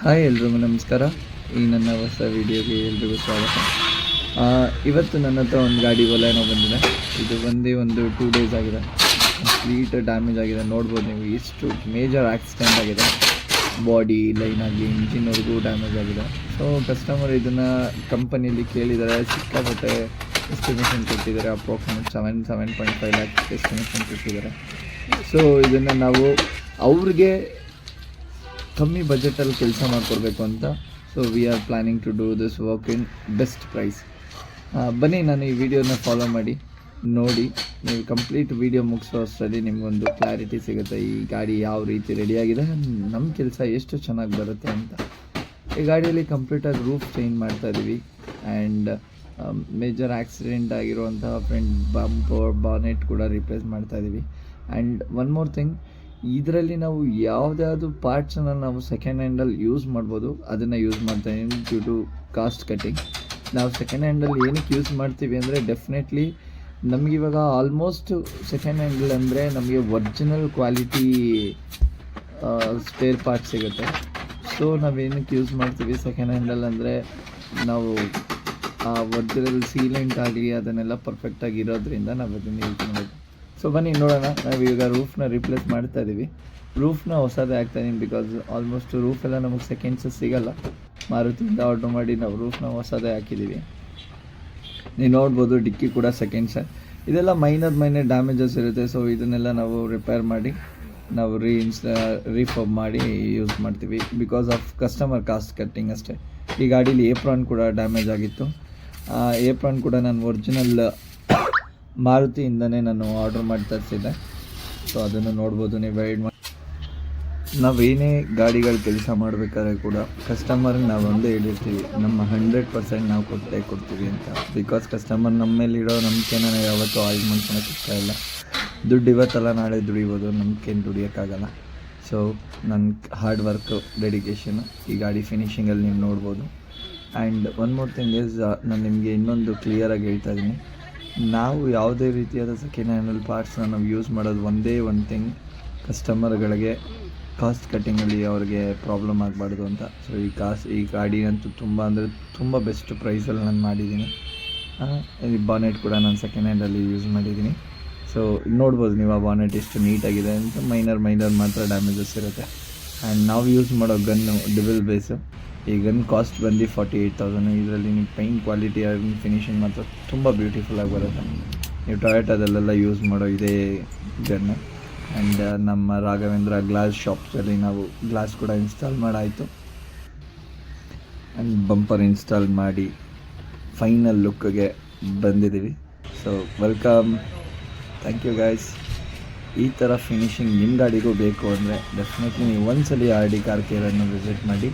Hi ಎಲ್ರಿಗೂ ನಮಸ್ಕಾರ. ಈ ನನ್ನ ಹೊಸ ವಿಡಿಯೋಗೆ ಎಲ್ರಿಗೂ ಸ್ವಾಗತ. ಇವತ್ತು ನನ್ನ ಹತ್ರ ಒಂದು ಗಾಡಿ ಬಲೆನೋ ಬಂದಿದೆ. ಇದು ಬಂದು ಒಂದು 2 ಡೇಸ್ ಆಗಿದೆ. ಕಂಪ್ಲೀಟ್ ಡ್ಯಾಮೇಜ್ ಆಗಿದೆ. ನೋಡ್ಬೋದು ನೀವು, ಇಷ್ಟು ಮೇಜರ್ ಆಕ್ಸಿಡೆಂಟ್ ಆಗಿದೆ. ಬಾಡಿ ಲೈನ್ ಆಗಿ ಇಂಜಿನ್ವರೆಗೂ ಡ್ಯಾಮೇಜ್ ಆಗಿದೆ. ಸೊ ಕಸ್ಟಮರ್ ಇದನ್ನು ಕಂಪನಿಯಲ್ಲಿ ಕೇಳಿದ್ದಾರೆ. ಸಿಕ್ಕಾಪಟ್ಟೆ ಎಸ್ಟಿಮೇಷನ್ ಕೊಟ್ಟಿದ್ದಾರೆ. ಅಪ್ರಾಕ್ಸಿಮೇಟ್ 7.5 ಲ್ಯಾಕ್ಸ್ ಎಸ್ಟಿಮೇಷನ್ ಕೊಟ್ಟಿದ್ದಾರೆ. ಸೊ ಇದನ್ನು ನಾವು ಅವ್ರಿಗೆ ಕಮ್ಮಿ ಬಜೆಟಲ್ಲಿ ಕೆಲಸ ಮಾಡಿಕೊಡ್ಬೇಕು ಅಂತ. So we are planning to do this work in best price. ಬನ್ನಿ, ನಾನು ಈ ವಿಡಿಯೋನ ಫಾಲೋ ಮಾಡಿ ನೋಡಿ. ನೀವು ಕಂಪ್ಲೀಟ್ ವಿಡಿಯೋ ಮುಗಿಸೋ ಅಷ್ಟರಲ್ಲಿ ನಿಮಗೊಂದು ಕ್ಲಾರಿಟಿ ಸಿಗುತ್ತೆ. ಈ ಗಾಡಿ ಯಾವ ರೀತಿ ರೆಡಿಯಾಗಿದೆ, ನಮ್ಮ ಕೆಲಸ ಎಷ್ಟು ಚೆನ್ನಾಗಿ ಬರುತ್ತೆ ಅಂತ. ಈ ಗಾಡಿಯಲ್ಲಿ ಕಂಪ್ಲೀಟಾಗಿ ರೂಫ್ ಚೇಂಜ್ ಮಾಡ್ತಾಯಿದ್ದೀವಿ. ಆ್ಯಂಡ್ ಮೇಜರ್ ಆಕ್ಸಿಡೆಂಟ್ ಆಗಿರುವಂತಹ ಫ್ರಂಟ್ ಬಂಪರ್ ಬಾನೆಟ್ ಕೂಡ ರಿಪ್ಲೇಸ್ ಮಾಡ್ತಾಯಿದ್ದೀವಿ. ಆ್ಯಂಡ್ ಒನ್ ಮೋರ್ ಥಿಂಗ್, ಇದರಲ್ಲಿ ನಾವು ಯಾವುದ್ಯಾವುದು ಪಾರ್ಟ್ಸನ್ನು ನಾವು ಸೆಕೆಂಡ್ ಹ್ಯಾಂಡಲ್ಲಿ ಯೂಸ್ ಮಾಡ್ಬೋದು, ಅದನ್ನು ಯೂಸ್ ಮಾಡ್ತಾಯಿದ್ದೀವಿ ಡ್ಯೂ ಟು ಕಾಸ್ಟ್ ಕಟ್ಟಿಂಗ್. ನಾವು ಸೆಕೆಂಡ್ ಹ್ಯಾಂಡಲ್ಲಿ ಏನಕ್ಕೆ ಯೂಸ್ ಮಾಡ್ತೀವಿ ಅಂದರೆ, ಡೆಫಿನೆಟ್ಲಿ ನಮಗಿವಾಗ ಆಲ್ಮೋಸ್ಟ್ ಸೆಕೆಂಡ್ ಹ್ಯಾಂಡಲ್ ಅಂದರೆ ನಮಗೆ ಒರಿಜಿನಲ್ ಕ್ವಾಲಿಟಿ ಸ್ಪೇರ್ ಪಾರ್ಟ್ ಸಿಗುತ್ತೆ. ಸೊ ನಾವೇನಕ್ಕೆ ಯೂಸ್ ಮಾಡ್ತೀವಿ ಸೆಕೆಂಡ್ ಹ್ಯಾಂಡಲ್ ಅಂದರೆ, ನಾವು ಆ ಒರಿಜಿನಲ್ ಸೀಲೆಂಟ್ ಆಗಲಿ ಅದನ್ನೆಲ್ಲ ಪರ್ಫೆಕ್ಟಾಗಿ ಇರೋದ್ರಿಂದ ನಾವು ಅದನ್ನು ಯೂಸ್ ಮಾಡೋದು. ಸೊ ಬನ್ನಿ ನೋಡೋಣ. ನಾವು ಈಗ ರೂಫ್ನ ರಿಪ್ಲೇಸ್ ಮಾಡ್ತಾ ಇದ್ದೀವಿ. ರೂಫ್ನ ಹೊಸದೇ ಆಗ್ತಾಯಿದ್ದೀನಿ, ಬಿಕಾಸ್ ಆಲ್ಮೋಸ್ಟ್ ರೂಫೆಲ್ಲ ನಮಗೆ ಸೆಕೆಂಡ್ಸ್ ಸಿಗೋಲ್ಲ. ಮಾರುತಿಯಿಂದ ಆರ್ಡ್ರ್ ಮಾಡಿ ನಾವು ರೂಫ್ನ ಹೊಸದೇ ಹಾಕಿದ್ದೀವಿ. ನೀವು ನೋಡ್ಬೋದು, ಡಿಕ್ಕಿ ಕೂಡ ಸೆಕೆಂಡ್ಸೇ. ಇದೆಲ್ಲ ಮೈನರ್ ಡ್ಯಾಮೇಜಸ್ ಇರುತ್ತೆ. ಸೊ ಇದನ್ನೆಲ್ಲ ನಾವು ರಿಪೇರ್ ಮಾಡಿ ನಾವು ರೀಫರ್ಬ್ ಮಾಡಿ ಯೂಸ್ ಮಾಡ್ತೀವಿ, because of customer cost cutting ಅಷ್ಟೇ. ಈ ಗಾಡೀಲಿ ಏಪ್ರಾನ್ ಕೂಡ ಡ್ಯಾಮೇಜ್ ಆಗಿತ್ತು. ಏಪ್ರಾನ್ ಕೂಡ ನಾನು ಒರಿಜಿನಲ್ ಮಾರುತಿಯಿಂದನೇ ನಾನು ಆರ್ಡ್ರ್ ಮಾಡಿ ತರಿಸಿದ್ದೆ. ಸೊ ಅದನ್ನು ನೋಡ್ಬೋದು ನೀವು ಗೈಡ್ ಮಾಡಿ. ನಾವೇನೇ ಗಾಡಿಗಳ ಕೆಲಸ ಮಾಡಬೇಕಾದ್ರೆ ಕೂಡ ಕಸ್ಟಮರ್ಗೆ ನಾವು ಒಂದೇ ಹೇಳಿರ್ತೀವಿ, ನಮ್ಮ 100% ನಾವು ಕೊಡ್ತೀವಿ ಅಂತ. ಬಿಕಾಸ್ ಕಸ್ಟಮರ್ ನಮ್ಮ ಮೇಲೆ ಇಡೋ ನಂಬಿಕೆನ ಯಾವತ್ತೂ ಹಾಳು ಮಾಡ್ಕೊಳಕ್ಕೆ ಇಷ್ಟ ಇಲ್ಲ. ದುಡ್ಡು ಇವತ್ತಲ್ಲ ನಾಳೆ ದುಡಿಬೋದು, ನಂಬಿಕೆನ ದುಡಿಯೋಕ್ಕಾಗಲ್ಲ. ಸೊ ನನ್ನ ಹಾರ್ಡ್ ವರ್ಕು, ಡೆಡಿಕೇಶನು ಈ ಗಾಡಿ ಫಿನಿಷಿಂಗಲ್ಲಿ ನೀವು ನೋಡ್ಬೋದು. And one more thing is, ನಾನು ನಿಮಗೆ ಇನ್ನೊಂದು ಕ್ಲಿಯರಾಗಿ ಹೇಳ್ತಾ ಇದ್ದೀನಿ, ನಾವು ಯಾವುದೇ ರೀತಿಯಾದ ಸೆಕೆಂಡ್ ಹ್ಯಾಂಡಲ್ ಪಾರ್ಟ್ಸ್ನ ನಾವು ಯೂಸ್ ಮಾಡೋದು ಒಂದೇ ಒಂದು ಥಿಂಗ್, ಕಸ್ಟಮರ್ಗಳಿಗೆ ಕಾಸ್ಟ್ ಕಟ್ಟಿಂಗಲ್ಲಿ ಅವ್ರಿಗೆ ಪ್ರಾಬ್ಲಮ್ ಆಗಬಾರ್ದು ಅಂತ. ಸೊ ಈ ಗಾಡಿನಂತೂ ತುಂಬ ಬೆಸ್ಟ್ ಪ್ರೈಸಲ್ಲಿ ನಾನು ಮಾಡಿದ್ದೀನಿ. ಈ ಬಾನೆಟ್ ಕೂಡ ನಾನು ಸೆಕೆಂಡ್ ಹ್ಯಾಂಡಲ್ಲಿ ಯೂಸ್ ಮಾಡಿದ್ದೀನಿ. ಸೊ ನೋಡ್ಬೋದು ನೀವು ಆ ಬಾನೆಟ್ ಎಷ್ಟು ನೀಟಾಗಿದೆ ಅಂತ. ಮೈನರ್ ಮಾತ್ರ ಡ್ಯಾಮೇಜಸ್ ಇರುತ್ತೆ. ಆ್ಯಂಡ್ ನಾವು ಯೂಸ್ ಮಾಡೋ ಗನ್ನು ಡಿವಿಲ್ ಬೇಸು. ಈ ಗನ್ ಕಾಸ್ಟ್ ಬಂದು 48,000. ಇದರಲ್ಲಿ ನೀವು ಪೈಂಟ್ ಕ್ವಾಲಿಟಿ ಫಿನಿಷಿಂಗ್ ಮಾತ್ರ ತುಂಬ ಬ್ಯೂಟಿಫುಲ್ಲಾಗಿ ಬರುತ್ತೆ. ನೀವು ಟೊಯೋಟಾದಲ್ಲೆಲ್ಲ ಯೂಸ್ ಮಾಡೋ ಇದೇ ಗನ್ನು. ಆ್ಯಂಡ್ ನಮ್ಮ ರಾಘವೇಂದ್ರ ಗ್ಲಾಸ್ ಶಾಪ್ಸಲ್ಲಿ ನಾವು ಗ್ಲಾಸ್ ಕೂಡ ಇನ್ಸ್ಟಾಲ್ ಮಾಡಾಯಿತು. ಆ್ಯಂಡ್ ಬಂಪರ್ ಇನ್ಸ್ಟಾಲ್ ಮಾಡಿ ಫೈನಲ್ ಲುಕ್ಗೆ ಬಂದಿದ್ದೀವಿ. So welcome, thank you guys. ಈ ಥರ ಫಿನಿಷಿಂಗ್ ನಿಮ್ಮ ಗಾಡಿಗೂ ಬೇಕು ಅಂದರೆ ಡೆಫಿನೆಟ್ಲಿ ನೀವು ಒಂದ್ಸಲಿ RD ಕಾರ್ ಕೇರನ್ನು ವಿಸಿಟ್ ಮಾಡಿ.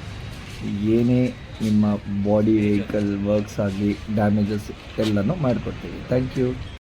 ಏನೇ ನಿಮ್ಮ ಬಾಡಿ ವೆಹಿಕಲ್ ವರ್ಕ್ಸ್ ಆಗಲಿ ಡ್ಯಾಮೇಜಸ್ ಎಲ್ಲನೂ ಮಾಡಿಕೊಡ್ತೀವಿ. Thank you.